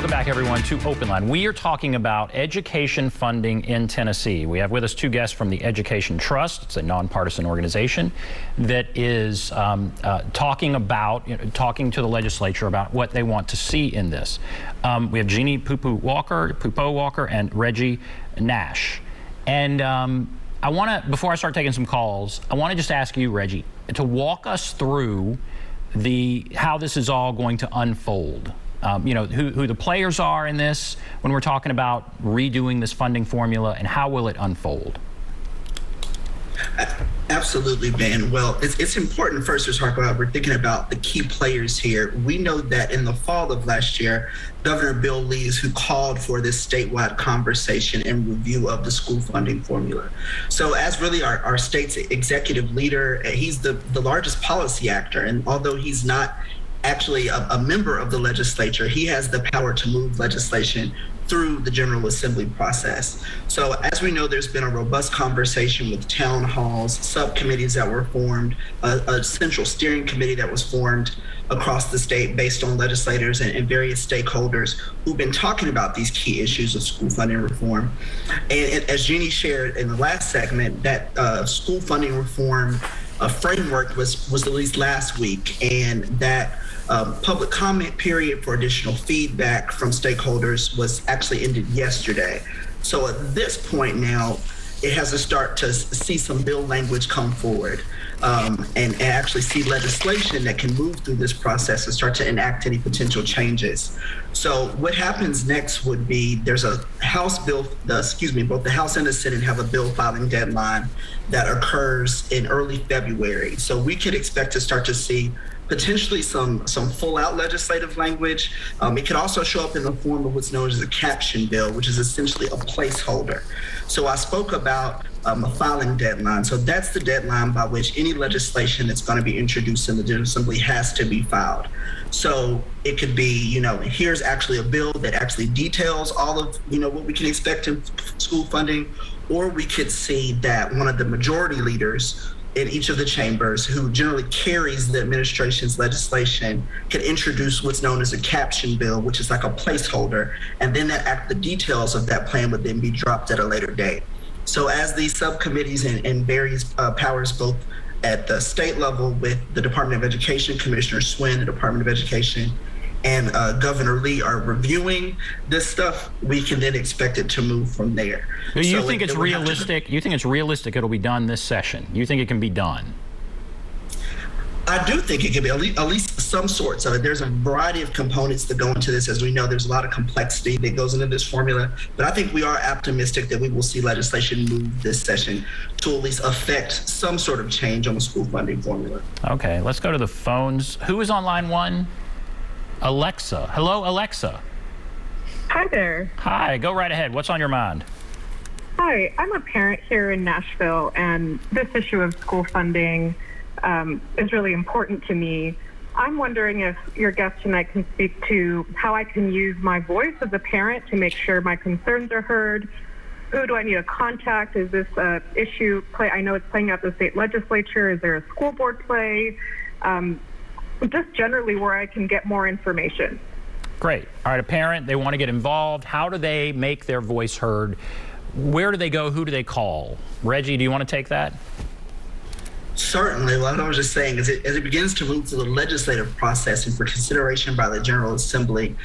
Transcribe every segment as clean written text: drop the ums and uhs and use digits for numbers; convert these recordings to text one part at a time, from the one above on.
Welcome back, everyone, to OpenLine. We are talking about education funding in Tennessee. We have with us two guests from the Education Trust. It's a nonpartisan organization that is talking to the legislature about what they want to see in this. We have Gini Pupo-Walker, and Reggie Nash. And I want to, before I start taking some calls, I want to just ask you, Reggie, to walk us through how this is all going to unfold. Who the players are in this when we're talking about redoing this funding formula, and how will it unfold? Absolutely, Ben. Well, it's important first to talk about, we're thinking about the key players here. We know that in the fall of last year, Governor Bill Lee is who called for this statewide conversation and review of the school funding formula. So as really our state's executive leader, he's the largest policy actor. And although he's not actually a member of the legislature, he has the power to move legislation through the General Assembly process. So as we know, there's been a robust conversation with town halls, subcommittees that were formed, a central steering committee that was formed across the state based on legislators and various stakeholders who've been talking about these key issues of school funding reform. And as Gini shared in the last segment, that school funding reform framework was released last week, and that public comment period for additional feedback from stakeholders was actually ended yesterday. So at this point now, it has to start to see some bill language come forward and actually see legislation that can move through this process and start to enact any potential changes. So what happens next would be there's a House bill, both the House and the Senate have a bill filing deadline that occurs in early February. So we could expect to start to see potentially some full-out legislative language. It could also show up in the form of what's known as a caption bill, which is essentially a placeholder. So I spoke about a filing deadline. So that's the deadline by which any legislation that's going to be introduced in the General Assembly has to be filed. So it could be, here's actually a bill that actually details all of, what we can expect in school funding, or we could see that one of the majority leaders in each of the chambers, who generally carries the administration's legislation, can introduce what's known as a caption bill, which is like a placeholder, and then the details of that plan would then be dropped at a later date. So as these subcommittees and various powers, both at the state level with the Department of Education, Commissioner Swin, the Department of Education, and Governor Lee are reviewing this stuff, we can then expect it to move from there. You think it's realistic? You think it's realistic it'll be done this session? You think it can be done? I do think it can be, at least some sorts of it. There's a variety of components that go into this. As we know, there's a lot of complexity that goes into this formula, but I think we are optimistic that we will see legislation move this session to at least affect some sort of change on the school funding formula. Okay, let's go to the phones. Who is on line one? Alexa. Hello, Alexa. Hi there. Hi, go right ahead. What's on your mind? Hi, I'm a parent here in Nashville, and this issue of school funding is really important to me. I'm wondering if your guest tonight can speak to how I can use my voice as a parent to make sure my concerns are heard. Who do I need to contact? Is this an issue I know it's playing out the state legislature. Is there a school board play? Just generally where I can get more information. Great. All right, a parent, they want to get involved. How do they make their voice heard? Where do they go? Who do they call? Reggie, do you want to take that? Certainly. What I was just saying is as it begins to move through the legislative process and for consideration by the General Assembly,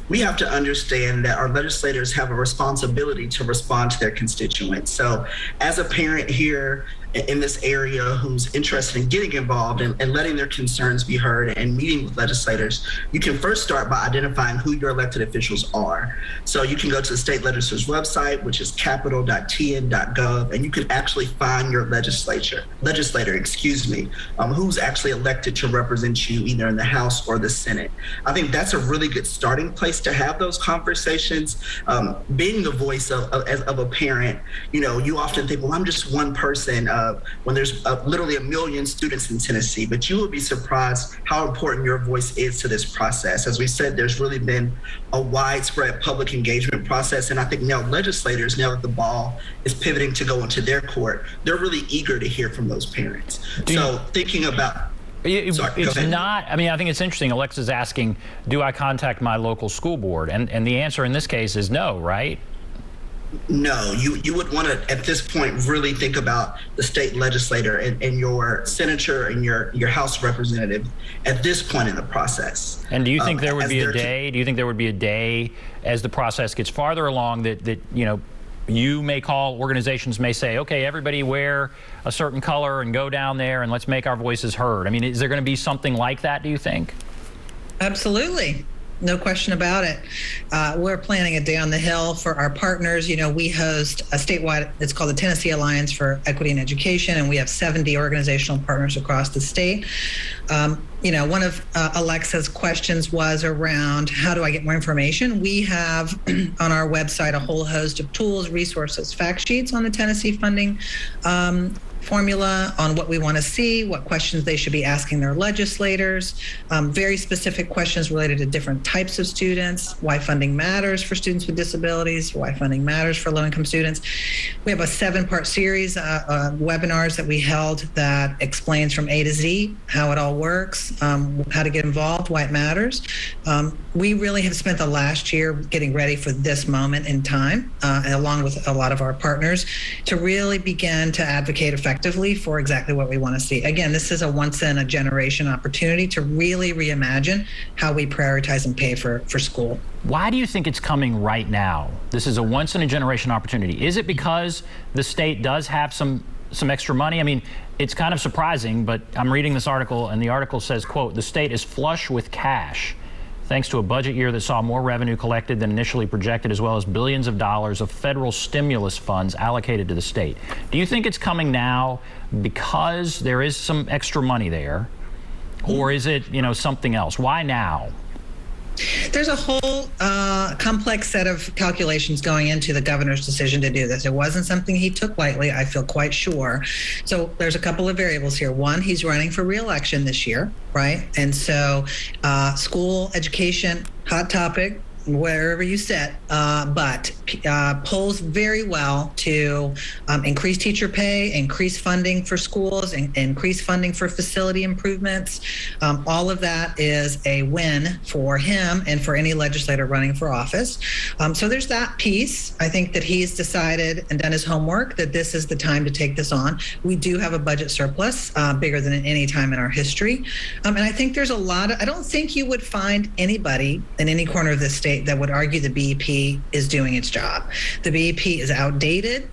we have to understand that our legislators have a responsibility to respond to their constituents. So as a parent here in this area who's interested in getting involved and letting their concerns be heard and meeting with legislators, you can first start by identifying who your elected officials are. So you can go to the state legislature's website, which is capitol.tn.gov, and you can actually find your legislator, who's actually elected to represent you either in the House or the Senate. I think that's a really good starting place to have those conversations. Being the voice of a parent, you often think, well, I'm just one person. When there's literally 1 million students in Tennessee, but you will be surprised how important your voice is to this process. As we said, there's really been a widespread public engagement process, and I think now legislators, now that the ball is pivoting to go into their court, they're really eager to hear from those parents. Thinking about It's not, I mean, I think it's interesting. Alexa's asking, do I contact my local school board? And the answer in this case is no, right? No, you would want to, at this point, really think about the state legislator and your senator and your House representative at this point in the process. And do you think there would be a day, do you think there would be a day as the process gets farther along that you may call, organizations may say, okay, everybody wear a certain color and go down there and let's make our voices heard? I mean, is there going to be something like that, do you think? Absolutely. No question about it. We're planning a day on the Hill for our partners. We host a statewide, it's called the Tennessee Alliance for Equity in Education, and we have 70 organizational partners across the state. One of Alexa's questions was around how do I get more information? We have on our website a whole host of tools, resources, fact sheets on the Tennessee funding formula, on what we want to see, what questions they should be asking their legislators, very specific questions related to different types of students, why funding matters for students with disabilities, why funding matters for low-income students. We have a 7-part series of webinars that we held that explains from A to Z how it all works, how to get involved, why it matters. We really have spent the last year getting ready for this moment in time, along with a lot of our partners, to really begin to advocate effectively for exactly what we want to see. Again, this is a once-in-a-generation opportunity to really reimagine how we prioritize and pay for school. Why do you think it's coming right now? This is a once-in-a-generation opportunity. Is it because the state does have some extra money? I mean, it's kind of surprising, but I'm reading this article, and the article says, quote, "The state is flush with cash, thanks to a budget year that saw more revenue collected than initially projected, as well as billions of dollars of federal stimulus funds allocated to the state." Do you think it's coming now because there is some extra money there, or is it, something else? Why now? There's a whole complex set of calculations going into the governor's decision to do this. It wasn't something he took lightly, I feel quite sure. So there's a couple of variables here. One, he's running for re-election this year, right? And so school education, hot topic, wherever you sit, but polls very well to increase teacher pay, increase funding for schools, and increase funding for facility improvements. All of that is a win for him and for any legislator running for office. So there's that piece. I think that he's decided and done his homework that this is the time to take this on. We do have a budget surplus bigger than at any time in our history. And I think there's I don't think you would find anybody in any corner of this state that would argue the BEP is doing its job. The BEP is outdated.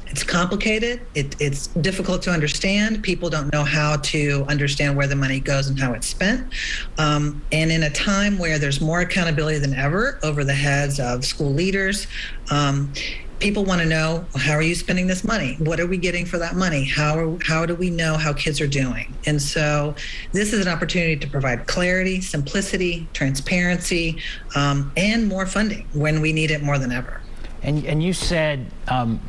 It's complicated. It's difficult to understand. People don't know how to understand where the money goes and how it's spent. And in a time where there's more accountability than ever over the heads of school leaders, people want to know, how are you spending this money? What are we getting for that money? How do we know how kids are doing? And so this is an opportunity to provide clarity, simplicity, transparency, and more funding when we need it more than ever. And you said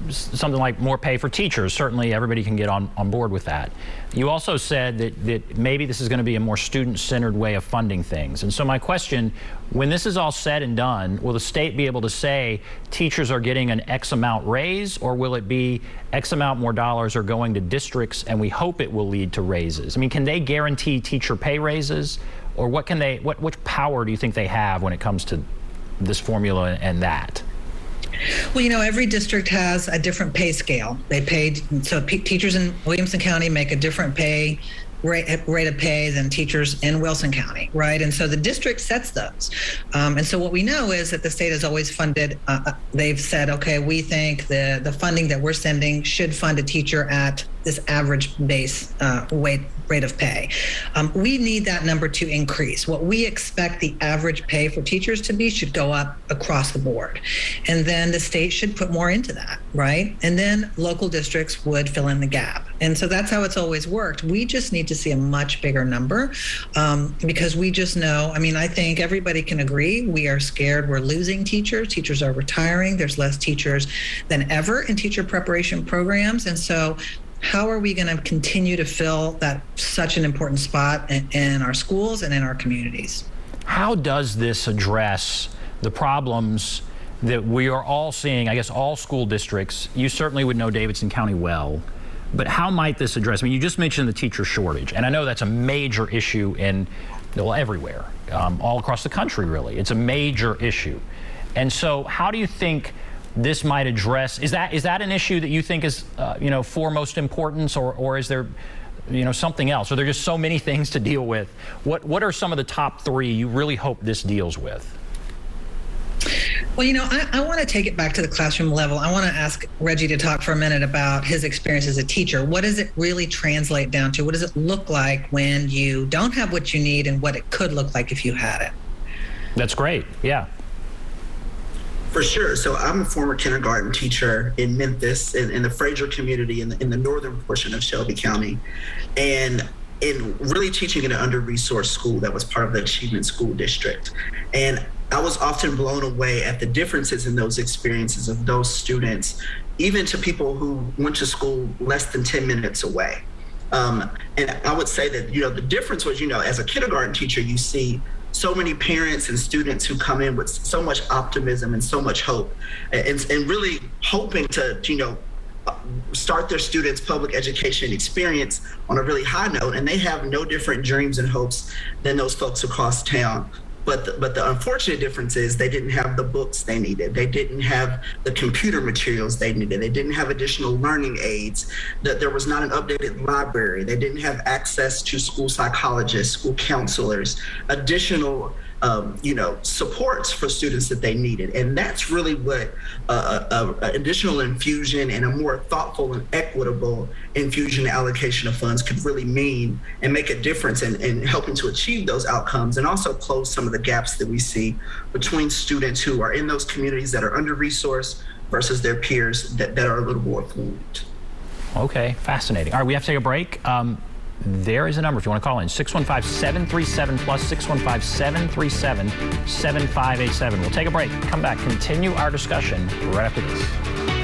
something like more pay for teachers. Certainly everybody can get on board with that. You also said that maybe this is going to be a more student-centered way of funding things. And so my question, when this is all said and done, will the state be able to say teachers are getting an X amount raise, or will it be X amount more dollars are going to districts and we hope it will lead to raises? I mean, can they guarantee teacher pay raises, or which power do you think they have when it comes to this formula and that? Well, every district has a different pay scale. So teachers in Williamson County make a different rate of pay than teachers in Wilson County, right? And so the district sets those. And so what we know is that the state has always funded, they've said, okay, we think the funding that we're sending should fund a teacher at this average base rate of pay. We need that number to increase. What we expect the average pay for teachers to be should go up across the board. And then the state should put more into that, right? And then local districts would fill in the gap. And so that's how it's always worked. We just need to see a much bigger number because we just know, I think everybody can agree, we are scared we're losing teachers. Teachers are retiring. There's less teachers than ever in teacher preparation programs. And so how are we going to continue to fill that such an important spot in our schools and in our communities? How does this address the problems that we are all seeing, I guess all school districts? You certainly would know Davidson County well. But how might this address? I mean, you just mentioned the teacher shortage, and I know that's a major issue everywhere, all across the country, really. It's a major issue. And so how do you think this might address, is that an issue that you think is, foremost importance, or is there, something else? Are there just so many things to deal with? What are some of the top three you really hope this deals with? Well, I want to take it back to the classroom level. I want to ask Reggie to talk for a minute about his experience as a teacher. What does it really translate down to? What does it look like when you don't have what you need, and what it could look like if you had it? That's great. Yeah. For sure. So I'm a former kindergarten teacher in Memphis, in the Fraser community in the northern portion of Shelby County, and in really teaching in an under-resourced school that was part of the Achievement School District. And I was often blown away at the differences in those experiences of those students, even to people who went to school less than 10 minutes away. And I would say that, the difference was, as a kindergarten teacher, you see so many parents and students who come in with so much optimism and so much hope, and really hoping to, start their students' public education experience on a really high note. And they have no different dreams and hopes than those folks across town. But the unfortunate difference is they didn't have the books they needed. They didn't have the computer materials they needed. They didn't have additional learning aids. That there was not an updated library. They didn't have access to school psychologists, school counselors, additional supports for students that they needed. And that's really what additional infusion and a more thoughtful and equitable infusion and allocation of funds could really mean and make a difference in helping to achieve those outcomes, and also close some of the gaps that we see between students who are in those communities that are under-resourced versus their peers that are a little more affluent. Okay, fascinating. All right, we have to take a break. There is a number if you want to call in, 615-737-PLUS, 615-737-7587. We'll take a break, come back, continue our discussion right after this.